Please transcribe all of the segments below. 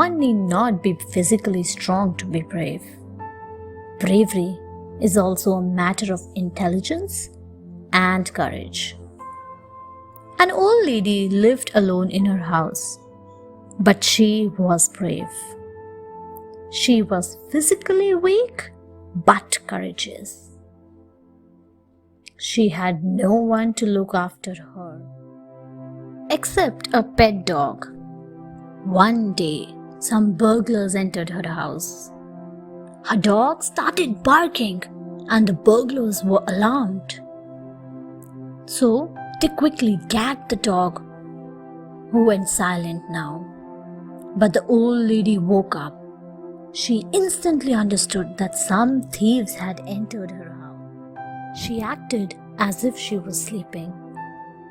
one need not be physically strong to be brave. Bravery is also a matter of intelligence and courage. An old lady lived alone in her house, but she was brave. She was physically weak but courageous. She had no one to look after her except a pet dog. One day, some burglars entered her house. Her dog started barking and the burglars were alarmed. So they quickly gagged the dog, who went silent now. But the old lady woke up. She instantly understood that some thieves had entered her house. She acted as if she was sleeping,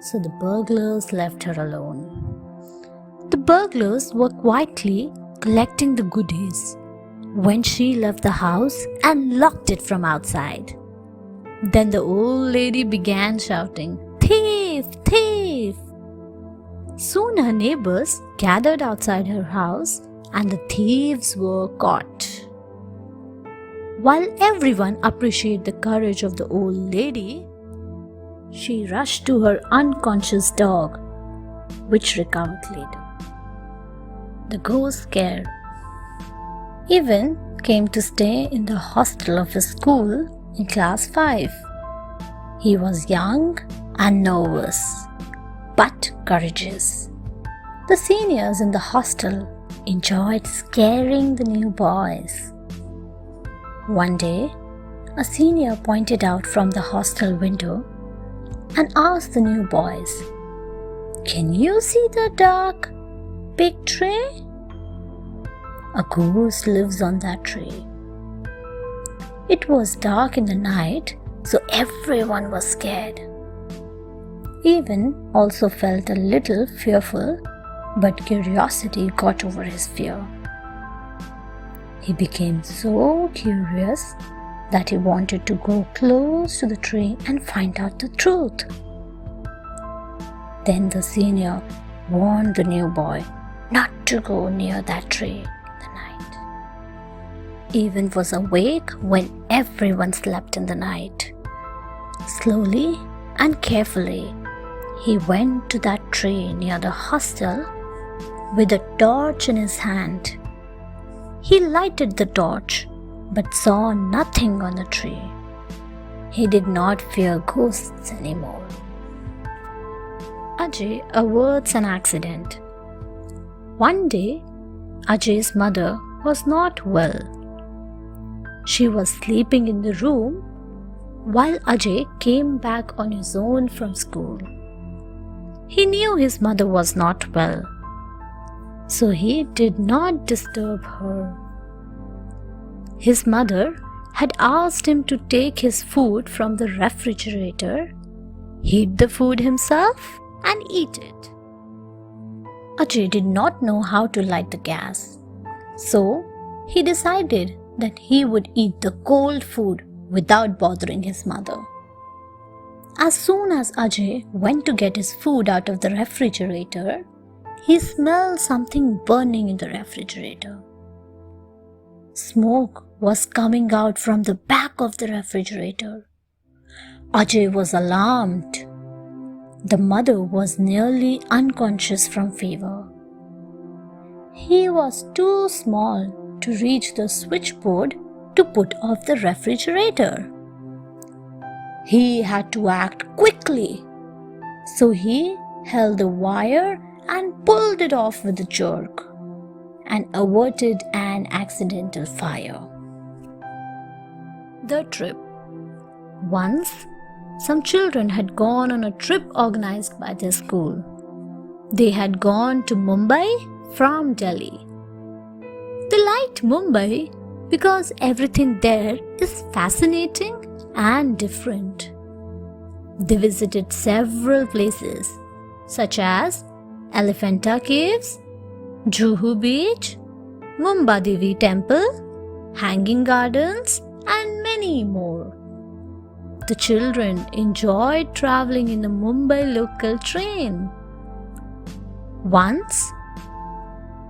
so the burglars left her alone. The burglars were quietly collecting the goodies when she left the house and locked it from outside. Then the old lady began shouting, "Thief! Thief!" Soon her neighbors gathered outside her house and the thieves were caught. While everyone appreciated the courage of the old lady, she rushed to her unconscious dog, which recovered later. The ghost scared even came to stay in the hostel of his school in class 5. He was young and nervous, but courageous. The seniors in the hostel enjoyed scaring the new boys. One day, a senior pointed out from the hostel window and asked the new boys, "Can you see the dark, big tree? A ghost lives on that tree." It was dark in the night, so everyone was scared. Even also felt a little fearful, but curiosity got over his fear. He became so curious that he wanted to go close to the tree and find out the truth. Then the senior warned the new boy not to go near that tree in the night. Even was awake when everyone slept in the night. Slowly and carefully, he went to that tree near the hostel with a torch in his hand. He lighted the torch but saw nothing on the tree. He did not fear ghosts anymore. Ajay averts an accident. One day, Ajay's mother was not well. She was sleeping in the room while Ajay came back on his own from school. He knew his mother was not well, so he did not disturb her. His mother had asked him to take his food from the refrigerator, heat the food himself, and eat it. Ajay did not know how to light the gas, so he decided that he would eat the cold food without bothering his mother. As soon as Ajay went to get his food out of the refrigerator, he smelled something burning in the refrigerator. Smoke was coming out from the back of the refrigerator. Ajay was alarmed. The mother was nearly unconscious from fever. He was too small to reach the switchboard to put off the refrigerator. He had to act quickly, so he held the wire and pulled it off with a jerk and averted an accidental fire. The trip. Once, some children had gone on a trip organized by their school. They had gone to Mumbai from Delhi. They liked Mumbai because everything there is fascinating and different. They visited several places such as Elephanta Caves, Juhu Beach, Mumbai Devi Temple, Hanging Gardens, and many more. The children enjoyed traveling in the Mumbai local train. Once,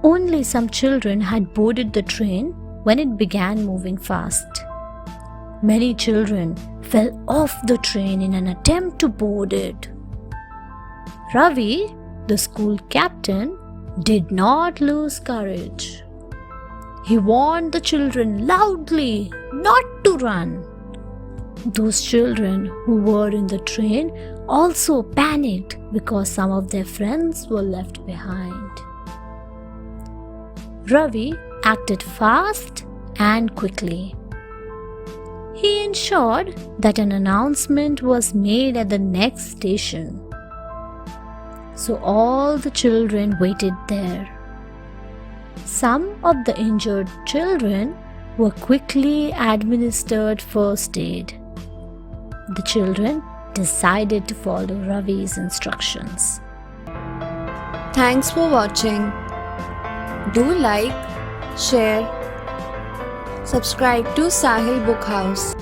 Only some children had boarded the train when it began moving fast. Many children fell off the train in an attempt to board it. Ravi, the school captain, did not lose courage. He warned the children loudly not to run. Those children who were in the train also panicked because some of their friends were left behind. Ravi acted fast and quickly. He ensured that an announcement was made at the next station. So all the children waited there. Some of the injured children were quickly administered first aid. The children decided to follow Ravi's instructions. Thanks for watching. Do like, share, subscribe to Sahil Book House.